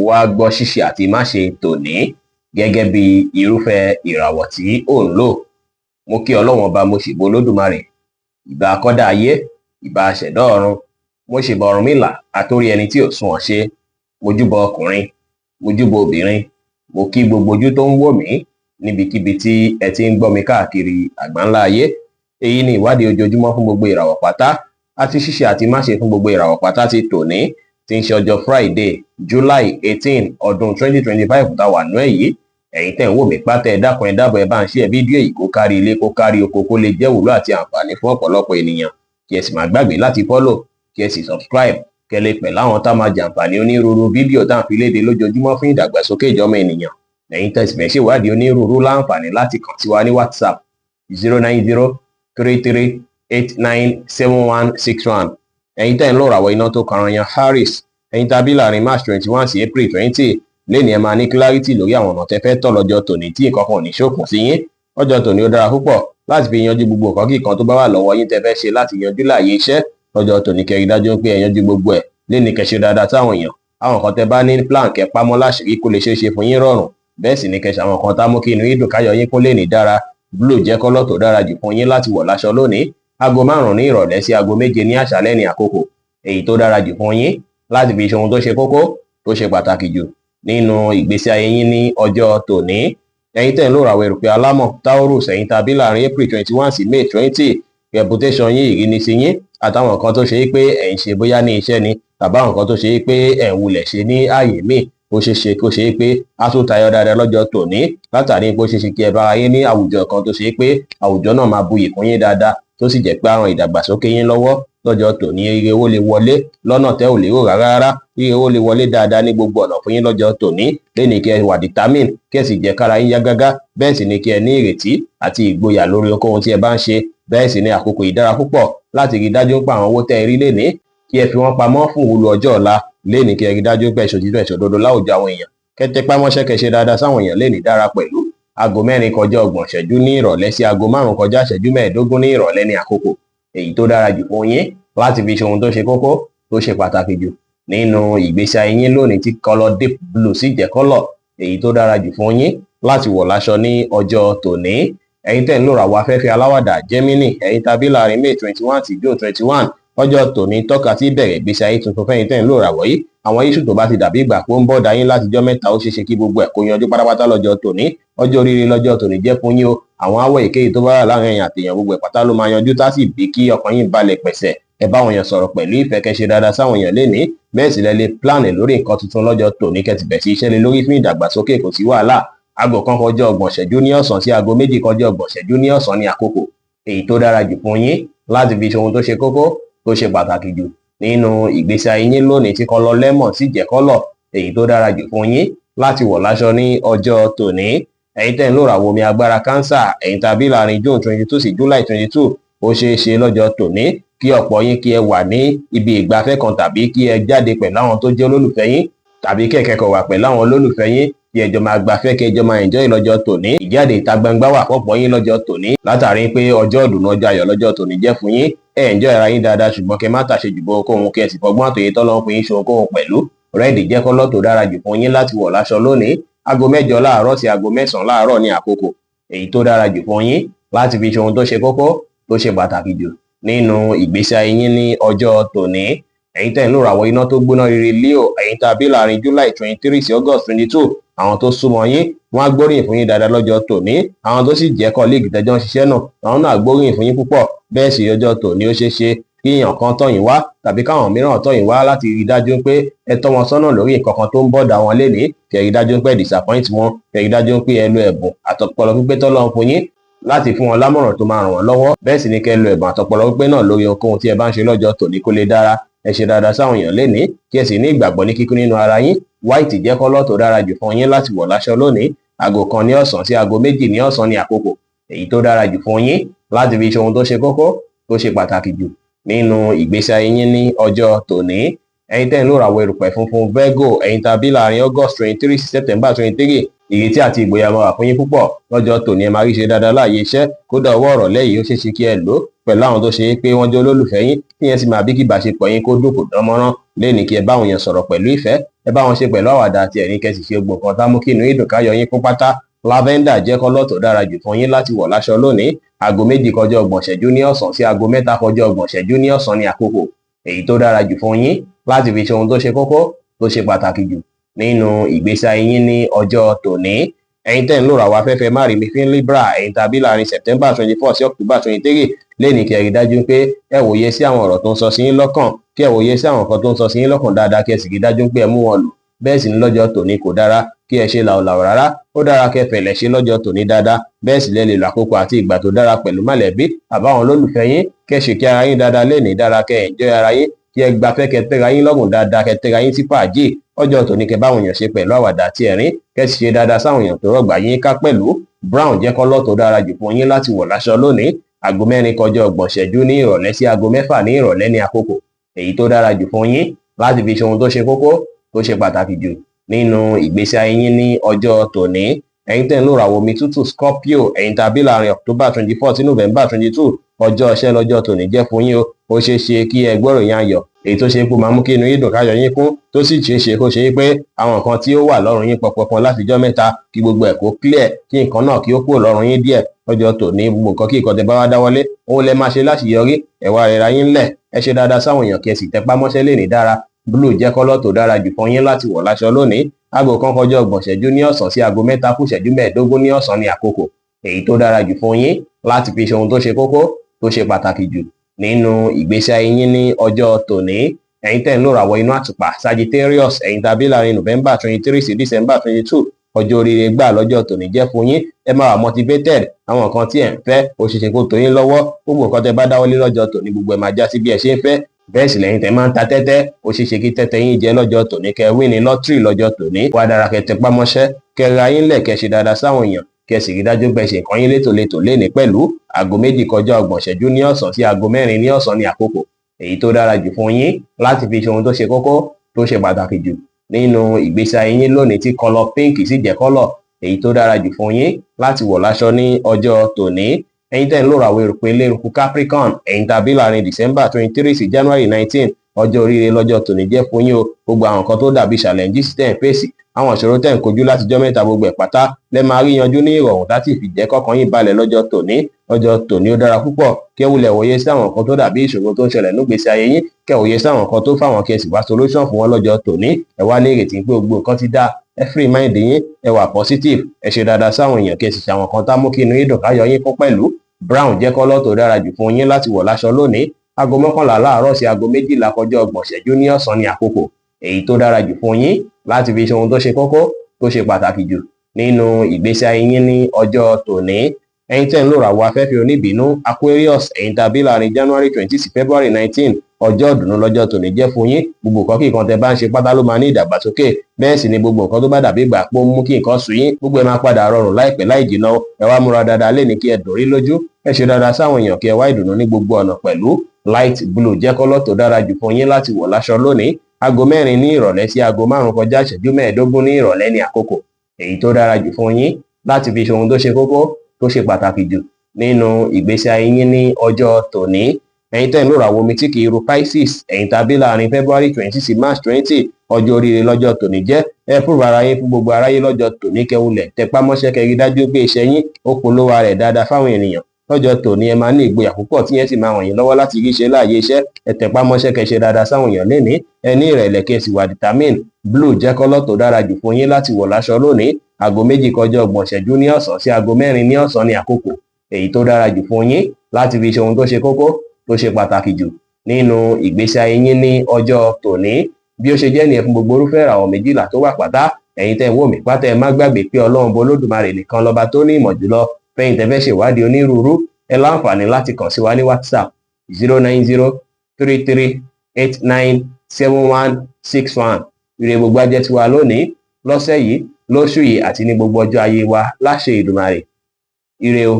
wá gbọ́ ṣíṣe àti máṣe tòní gẹ́gẹ́ bí irúfẹ́ ìràwọ̀ tí ò ń lò. Mo kí Ọlọ́run ọba, mo ṣèbà Olódùmarè, ìbà akọ́dá ayé, ìbà aṣẹ̀dá ọ̀run, mo ṣèbà Ọ̀rúnmìlà atórí ẹni tí ò sunwọ̀n ṣe, mo júbà ọkùnrin, mo júbà obìnrin, mo kí gbogbo ojú tó ń wò mí níbikíbi tí ẹ ti ń gbọ́ mi káàkiri àgbáńlá ayé. Èyí ni ìwádìí ojoojúmọ́ fún gbogbo ìràwọ̀ pátá àti ṣíṣe àti máṣe fún gbogbo ìràwọ̀ pátá ti tòní, tí ń ṣe ọjọ́ Friday, July 18 ọdún 2025 tá wà nú èyí. Ẹ̀yin tẹ́ ń wò mí pátá, ẹ dákun ẹ dábọ̀ ẹ bá ń share fídíò yìí kó kárí ilé kó kárí oko, kó lè jẹ́ wúlò àti àǹfààní fún ọ̀pọ̀lọpọ̀ ènìyàn. Kí ẹ sì má gbàgbé láti follow, kí ẹ sì subscribe, kẹ́ lè pẹ̀lú àwọn tá máa jàǹfààní onírúurú fídíò tá ń fi léde lójoojúmọ́ fún ìdàgbàsókè ìjọmọ ènìyàn. Ẹ̀yin tẹ́ sì fẹ́ ṣèwádìí onírúurú láǹfààní láti kàn sí wa ní WhatsApp 09033897161. Ẹ̀yin tẹ́ ń lò ràwọ̀ iná tó karanyan Aries, ẹ̀yin tàbí láàrin March 21 sí April 20, lẹ́ni ẹ máa ní clarity lórí àwọn ọ̀nà tẹ́ fẹ́ tọ̀ lọ́jọ́ tòní tí nǹkan kan ò ní ṣókùn sí yín. Ọjọ́ tòní ó dára púpọ̀ láti fi yanjú gbogbo nǹkan kíkan tó bá wà lọ́wọ́ yín tẹ́ fẹ́ ṣe láti yanjú láàyè iṣẹ́. Lọ́jọ́ tòní kẹ́ rí dájú pé ẹ yanjú gbogbo ẹ̀. Lẹ́ni kẹ́ ṣe dáadáa sáwọn èèyàn. Àwọn nǹkan tẹ́ bá ní plan kẹ́ pamọ́ láṣìírí kó lè ṣeé ṣe fún yín rọrùn. Bẹ́ẹ̀ sì ni kẹ́ ṣe àwọn nǹkan tá mú kí inú yín dùn káyọ̀ yín kó lè ní dára. Blue jẹ́ kọ́lọ̀ tó dára jù fún yín láti wọ̀ láṣọ lónìí. Aago 5 ní ìrọ̀lẹ́ sí aago 7 ní àṣálẹ́ ní àkókò èyí tó dára jù fún yín láti fi ṣe ohun tó ṣe kókó tó ṣe pàtàkì jù nínú ìgbésí ayé yín ní ọjọ́ tòní. Ẹ̀yin tẹ́ ń lò ràwọ̀ erùpẹ̀ alámọ̀ Taurus, ẹ̀yin tàbí láàrin April 21 sí May 20, reputation yín, ìrínisí yín àtàwọn nǹkan tó ṣe pé ẹ̀ ń ṣe bóyá ní iṣẹ́ ni tàbí àwọn nǹkan tó ṣe pé ẹ̀ ń wulẹ̀ ṣe ní ààyè míì, ó ṣe ṣe kó ṣe pé a tún tayọ dáadáa lọ́jọ́ tòní látàrí pé ó ṣe ṣe kí ẹ bá ayé ní àwùjọ kan tó ṣe pé àwùjọ náà máa buyì fún yín dáadáa tó sì jẹ́ pé àwọn ìdàgbàsókè yín lọ́wọ́. Lọ́jọ́ tòní ire owó lè wọlé lọ́nà tẹ́ ò lérò rárá, ire owó lè wọlé dáadáa ní gbogbo ọ̀nà fún yín lọ́jọ́ tòní. Lẹ́ni kí ẹ wà determine, kí ẹ sì jẹ́ kára yín yá gágá, bẹ́ẹ̀ sì ni kí ẹ ní ìrètí àti ìgboyà lórí ohunkóhun tí ẹ bá ń ṣe. Bẹ́ẹ̀ sì ni àkókò yìí dára púpọ̀ láti rí dájú pé àwọn owó tẹ́ ẹ rí lénìí kí ẹ fi wọ́n pamọ́ fún ìwúlò ọjọ́ ọ̀la. Lẹ́ni kí ẹ rí dájú pé ìṣòtítọ́ ìṣòdodo láwùjọ àwọn èèyàn, kẹ́ tẹpá mọ́ṣẹ́ kẹ́ ṣe dáadáa sáwọn èèyàn lénìí dára pẹ̀lú. Aago 4 kọjá 30 ìṣẹ́jú ní ìrọ̀lẹ́ sí aago 5 kọjá ìṣẹ́jú 15 ní ìrọ̀lẹ́ ní àkókò èyí tó dára jù fún yín láti fi ṣe ohun tó ṣe kókó tó ṣe pàtàkì jù nínú ìgbésí ayé yín lónìí, tí kọ́lọ̀ deep blue sì jẹ́ kọ́lọ̀ èyí tó dára jù fún yín láti wọ̀ láṣọ ní ọjọ́ tòní. Ẹ̀yin tẹ́ ń lò ràwọ̀ afẹ́fẹ́ aláwàdà Gemini, ẹ̀yin tàbí láàrin May 21 sí June 21, ọjọ́ tòní tọ́ka sí ìbẹ̀rẹ̀ ìgbésí ayé tuntun fẹ́yìn tẹ́ ń lò ràwọ̀ yìí. Àwọn iṣu tó bá ti dàbí ìgbà pé ó ń bọ́dà yín láti jọ́ mẹ́ta, ó ṣeéṣe kí gbogbo ẹ̀ kó yanjú pátápátá lọ́jọ́ tòní. Ọjọ́ oríire lọ́jọ́ tòní jẹ́ fún yín o. Àwọn àwọ̀ èkéyìí tó bá wà láàrin ẹ̀yin àtèèyàn gbogbo ẹ̀ pátá ló máa yanjú tá sì bí kí ọkàn yín balẹ̀ pẹ̀sẹ̀. Ẹ bá wọn yàn sọ̀rọ̀ pẹ̀lú ìfẹ́, kẹ́ ṣe dáadáa sáwọn èèyàn lénìí. Bẹ́ẹ̀ sì lẹ lè plan lórí nǹkan tuntun lọ́jọ́ tòní, kẹ́ ti bẹ̀ sí iṣẹ́ lé lórí fún ìdàgbàsókè, kò sí wàhálà. Aago 1 kọjá 30 ìṣẹ́jú ní ọ̀sán sí aago 2 kọjá 30 ìṣẹ́jú ní ọ̀sán ní àkókò èyí tó dára jù fún yín láti fi ṣe ohun tó ṣe kókó tó ṣe pàtàkì jù nínú ìgbésí ayé yín lónìí, tí kọ́lọ̀ lemon sì jẹ́ kọ́lọ̀ èyí tó dára jù fún yín láti wọ̀ láṣọ ní ọjọ́ tòní. Ẹ̀yin tẹ́ ń lò ràwọ̀ omi agbára Cancer, ẹ̀yin tàbí láàrin June 22 sí July 22, ó ṣeé ṣe lọ́jọ́ tòní kí ọ̀pọ̀ yín kí ẹ wà ní ibi ìgbafẹ́ kan tàbí kí ẹ jáde pẹ̀lú àwọn tó jẹ́ olólùfẹ́ yín tàbí kí ẹ kẹ́kọ̀ọ́ wà pẹ̀lú àwọn olólùfẹ́ yín kí ẹ jọ máa gbafẹ́, kí ẹ jọ máa enjoy lọ́jọ́ tòní. Ìjáde ìta gbangba wà fọ́pọ̀ yín lọ́jọ́ tòní látàrí pé ọjọ́ ìdùnnú ọjọ́ ayọ̀ lọ́jọ́ tòní jẹ́ fún yín. Ẹ enjoy ara yín dáadáa, ṣùgbọ́n kẹ́ má tàṣe jù bọ ohunkóhun, kí ẹ sì fọgbọ́n àtòyé tọ́lọ́ fún yín ṣe ohunkóhun pẹ̀lú. Red jẹ́ kọ́lọ̀ tó dára jù fún yín láti wọ̀ láṣọ lónìí. Aago 9 láàárọ̀ sí aago 9 láàárọ̀ ní àkókò èyí tó dára jù fún yín láti fi ṣe ohun tó ṣe kókó tó ṣe pàtàkì jù nínú ìgbésí ayé yín ní ọjọ́ tòní. Ẹ̀yin tẹ́ ń lò ràwọ̀ iná tó gbóná rere Leo, ẹ̀yin tàbí láàrin July 23 sí August 22, àwọn tó súnmọ́ yín wọ́n á gbóríyìn fún yín dáadáa lọ́jọ́ tòní. Àwọn tó sì jẹ́ colleague tẹ́jọ́ ń ṣiṣẹ́ náà, àwọn náà gbóríyìn fún yín púpọ̀. Bẹ́ẹ̀ sì ọjọ́ tòní ó ṣeé ṣe kí èèyàn kan tọ̀ yín wá tàbí káwọn mìíràn tọ̀ yín wá láti rí dájú pé ẹ tọ́ wọn sọ́nà lórí nǹkan kan tó ń bọ̀dà wọn lénìí, kẹ́ rí dájú pé disappoint wọn, kẹ́ rí dájú pé ẹ lo ẹ̀bùn àtọpọlọ pípé tọ́lọ́run fún yín láti fún wọn lámọ̀ràn tó máa ràn wọ́n lọ́wọ́. Bẹ́ẹ̀ sì ni kẹ́ lo ẹ̀bùn àtọpọlọ pípé náà lórí ohunkóhun tí ẹ bá ń ṣe lọ́jọ́ tòní kó lè dára. Ẹ ṣe dáadáa sáwọn èèyàn lénìí, kí ẹ sì ní ìgbàgbọ́ ní kíkún nínú ara yín. White jẹ́ kọ́lọ̀ tó dára jù fún yín láti wọ̀ láṣọ lónìí. Aago 1 ní ọ̀sán sí aago 2 ní ọ̀sán ní àkókò èyí tó dára jù fún yín láti fi ṣe ohun tó ṣe kókó tó ṣe pàtàkì jù nínú ìgbésí ayé yín ní ọjọ́ tòní. Ẹ̀yin tẹ́ ń lò ràwọ̀ erùpẹ̀ funfun Virgo, ẹ̀yin tàbí láàrin August 23 sí September 23, ìrètí àti ìgboyà máa wà fún yín púpọ̀ lọ́jọ́ tòní. Ẹ máa rí ṣe dáadáa láàyè iṣẹ́, kódà ọwọ́ ọ̀rọ̀ lẹ́yìn ó ṣeéṣe kí ẹ lò pẹ̀lú àwọn tó ṣe é pé wọ́n jẹ́ olólùfẹ́ yín kí yẹn sì máa bí kí ìbáṣepọ̀ yín kó dùn kó dán mọ́rán lẹ́ni kí ẹ bá àwọn èèyàn sọ̀rọ̀ pẹ̀lú ìfẹ́ ẹ bá wọn ṣe pẹ̀lú àwàdà àti ẹ̀rín kẹ́ sì ṣe gbogbo nǹkan tá mú kí inú yín dùn káyọ̀ yín kún pátá. Lavender jẹ́ kọ́lọ̀ tó dára jù fún yín láti wọ̀ láṣọ lónìí. Aago 2 kọjá 30 ìṣẹ́jú ní ọ̀sán sí aago 3 kọjá 30 ìṣẹ́jú ní ọ̀sán ní àkókò èyí tó dára jù fún yín láti fi ṣe ohun tó ṣe kókó tó ṣe pàtàkì jù nínú ìgbésí ayé yín ní ọjọ́ tòní. Ẹ̀yin tẹ́ ń lò ràwọ̀ afẹ́fẹ́ má rí mi fín Libra ẹ̀yin tàbí láàrin September 24 sí October 23 lẹ́ni kí ẹ rí dájú pé ẹ wòye sí àwọn ọ̀rọ̀ tó ń sọ sí yín lọ́kàn kí ẹ wòye sí àwọn nǹkan tó ń sọ sí yín lọ́kàn dáadáa kí ẹ sì rí dájú pé ẹ mú wọn lò. Bẹ́ẹ̀ sì ni lọ́jọ́ tòní kò dára kí ẹ ṣe làwòlàwò rárá ó dára kí ẹ fẹ̀lẹ̀ ṣe lọ́jọ́ tòní dáadáa bẹ́ẹ̀ sì lè lo àkókò àti ìgbà tó dára pẹ̀lú mọ̀lẹ́bí àbáwọn olólùfẹ́ yín kẹ́ ṣe kí ara yín dáadáa lẹ́ni dára kẹ́ enjoy ara yín kí ẹ gbafẹ́ kẹ́ tẹ́ra yín lọ́rùn dáadáa kẹ́ tẹ́ra yín sí fàájì ọjọ́ tòní kẹ́ báwọn èèyàn ṣe pẹ̀lú àwàdà àti ẹ̀rín kẹ́ sì ṣe dáadáa sáwọn èèyàn tó rọ̀gbà yín ká pẹ̀lú. Brown jẹ́ kọ́lọ̀ tó dára jù fún yín láti wọ̀ láṣọ lónìí. Aago 4 kọjá 30 ìṣẹ́jú ní ìrọ̀lẹ́ sí aago 6 ní ìrọ̀lẹ́ ní àkókò èyí tó dára jù fún yín láti fi ṣe ohun tó ṣe kókó tó ṣe pàtàkì jù nínú ìgbésí ayé yín ní ọjọ́ tòní. Ẹ̀yin tẹ́ ń lò ràwọ̀ omi tútù Scorpio ẹ̀yin tàbí láàrin October 24 sí November 22 ọjọ́ iṣẹ́ lọ́jọ́ tòní jẹ́ fún yín o. Ó ṣeé ṣe kí ẹ gbọ́ròyìn ayọ̀ èyí tó ṣe é kó máa mú kí inú yín dùn káyọ̀ yín kún tó sì ṣeé ṣe kó ṣe é pé àwọn nǹkan tí ó wà lọ́rùn yín pọpọpọ látijọ́ mẹ́ta kí gbogbo ẹ̀ kó clear kí nǹkan náà kí ó kúrò lọ́rùn yín díẹ̀ lọ́jọ́ tòní. Gbogbo nǹkan kí nǹkan tẹ́ bá wá dáwọ́lé òun lẹ máa ṣe láṣeyọrí ẹ wá rẹra yín lẹ̀ ẹ ṣe dáadáa sáwọn èèyàn kí ẹ sì tẹpá mọ́ṣẹ́ lè ní dára. Blue jẹ́ kọ́lọ̀ tó dára jù fún yín láti wọ̀ láṣọ lónìí. Aago 1 kọjá 30 ìṣẹ́jú ní ọ̀sán sí aago 3 kù ìṣẹ́jú 15 ní ọ̀sán ní àkókò èyí tó dára jù fún yín láti fi ṣe ohun tó ṣe kókó tó ṣe pàtàkì jù nínú ìgbésí ayé yín ní ọjọ́ tòní. Ẹ̀yin tẹ́ ń lò ràwọ̀ inú àtùpà Sagittarius ẹ̀yin tàbí láàrin November 23 sí December 22 ọjọ́ oríire gbà lọ́jọ́ tòní jẹ́ fún yín ẹ máa wà motivated àwọn nǹkan tí ẹ̀ ń fẹ́ ó ṣeé ṣe kó tó yín lọ́wọ́ gbogbo nǹkan tẹ́ bá dáwọ́lé lọ́jọ́ tòní gbogbo ẹ̀ máa já sí bí ẹ ṣe ń fẹ́. Bẹ́ẹ̀ sì lẹ́yìn tẹ́ máa ń ta tẹ́tẹ́ ó ṣeé ṣe kí tẹ́tẹ́ yín jẹ́ lọ́jọ́ tòní kẹ́ win ní lọ́tírì lọ́jọ́ tòní wá dára kẹ́ tẹpá mọ́ṣẹ́ kẹ́ ra yín lẹ̀ kẹ́ ṣe dáadáa sáwọn èèyàn kẹ́ sì rí dájú pé ṣe nǹkan yín létòlétò léni pẹ̀lú. Aago 2 kọjá 30 ìṣẹ́jú ní ọ̀sán sí aago 4 ní ọ̀sán ní àkókò èyí tó dára jù fún yín láti fi ṣe ohun tó ṣe kókó tó ṣe pàtàkì jù nínú ìgbésí ayé yín lónìí tí kọ́lọ̀ pink sì jẹ́ kọ́lọ̀ èyí tó dára jù fún yín láti wọ̀ láṣọ ní ọjọ́ tòní. Ẹ̀yin tẹ́ ń lò ràwọ̀ eruku eléruku Capricorn ẹ̀yin tàbí láàrin December 23 sí January 19 ọjọ́ oríire lọ́jọ́ tòní jẹ́ fún yín o. Gbogbo àwọn nǹkan tó dàbí challenges tẹ́ ń fèsì àwọn ìṣòro tẹ́ ń kojú látijọ́ mẹ́ta gbogbo ẹ̀ pátá lẹ máa rí yanjú ní ìrọ̀rùn láti fìjẹ́ kọ́kàn yín balẹ̀ lọ́jọ́ tòní. Ọjọ́ tòní ó dára púpọ̀ kẹ́ wulẹ̀ wòye sí àwọn nǹkan tó dàbí ìṣòro tó ń ṣẹlẹ̀ nígbésí ayé yín kẹ́ wòye sí àwọn nǹkan tó fáwọn kẹ́ sì wá solution fún wọn lọ́jọ́ tòní. Ẹ wá ní ìrètí pé gbogbo nǹkan ti dá ẹ free mind yín ẹ wà positive ẹ ṣe dáadáa sáwọn èèyàn kẹ́ sì ṣe àwọn nǹkan tá mú kí inú yín dùn káyọ̀ yín kún pẹ̀lú. Brown jẹ́ kọ́lọ̀ tó dára jù fún yín láti wọ̀ láṣọ lónìí. Aago 11 láàárọ̀ sí aago 12 kọjá 30 ìṣẹ́jú ní ọ̀sán ní àkókò èyí tó dára jù fún yín láti fi ṣe ohun tó ṣe kókó tó ṣe pàtàkì jù nínú ìgbésí ayé yín ní ọjọ́ tòní. Ẹ̀yin tẹ́ ń lò ràwọ̀ afẹ́fẹ́ oníbínú Aquarius ẹ̀yin tàbí láàrin January 20 sí February 19 ọjọ́ ìdùnnú lọ́jọ́ tòní jẹ́ fún yín. Gbogbo nǹkan kí nǹkan tẹ́ bá ń ṣe pátá ló máa ní ìdàgbàsókè bẹ́ẹ̀ sì ni gbogbo nǹkan tó bá dàbí ìgbà pé ó mú kí nǹkan sú yín gbogbo ẹ̀ máa padà rọrùn láìpẹ́ láì jìnnà. Ẹ wá múra dáadáa lẹ́ni kí ẹ dòrí lójú ẹ ṣe dáadáa sáwọn èèyàn kí ẹ wá ìdùnnú ní gbogbo ọ̀nà pẹ̀lú. Light blue jẹ́ kọ́lọ̀ tó dára jù fún yín láti wọ̀ láṣọ lónìí. Aago 4 ní ìrọ̀lẹ́ sí aago 5 kọjá ìṣẹ́jú 15 ní ìrọ̀lẹ́ ní àkókò èyí tó dára jù fún yín láti fi ṣe ohun tó ṣe kókó tó ṣe pàtàkì jù nínú ìgbésí ayé yín ní ọjọ́ tòní. Ẹ̀yin tẹ́ ń lò ràwọ̀ omi tí kì í ru Pisces ẹ̀yin tàbí láàrin February 20 sí March 20 ọjọ́ oríire lọ́jọ́ tòní jẹ́ ẹ prove ara yín fún gbogbo aráyé lọ́jọ́ tòní kẹwulẹ̀ tẹpá mọ́ṣẹ́ kẹrí dájú pé iṣẹ́ yín ó polówó rẹ̀ dáadáa fáwọn ènìyàn lọ́jọ́ tòní. Ẹ máa ní ìgboyà púpọ̀ tí yẹn sì máa ràn yín lọ́wọ́ láti rí iṣẹ́ láàyè iṣẹ́ ẹ tẹpá mọ́ṣẹ́ kẹ́ ṣe dáadáa sáwọn èèyàn lénìí ẹ ní ìrẹ̀lẹ̀ kẹ́ sì wà determine. Blue jẹ́ kọ́lọ̀ tó dára jù fún yín láti wọ̀ láṣọ lónìí. Aago 2 kọjá 30 ìṣẹ́jú ní ọ̀sán sí aago 4 ní ọ̀sán ní àkókò èyí tó dára jù fún yín láti fi ṣe ohun tó ṣe kókó tó ṣe pàtàkì jù nínú ìgbésí ayé yín ní ọjọ́ tòní. Bí ó ṣe jẹ́ nìyẹn fún gbogbo orúfẹ́ ìràwọ̀ méjìlá tó wà pátá ẹ̀yin tẹ́ ń wò mí pátá ẹ má gbàgbé pé Ọlọ́run Olódùmarè nìkan lọ́ba tó ní ìmọ̀ jùlọ. Fẹ́yìn tẹ́ fẹ́ ṣèwádìí onírúurú ẹ láǹfààní láti kàn sí wa ní WhatsApp 09033897161. Ire gbogbo ajẹ́ tiwa lónìí lọ́sẹ̀ yìí lóṣù yìí àti ní gbogbo ọjọ́ ayé wa láṣẹ Èdùmàrè. Ire o.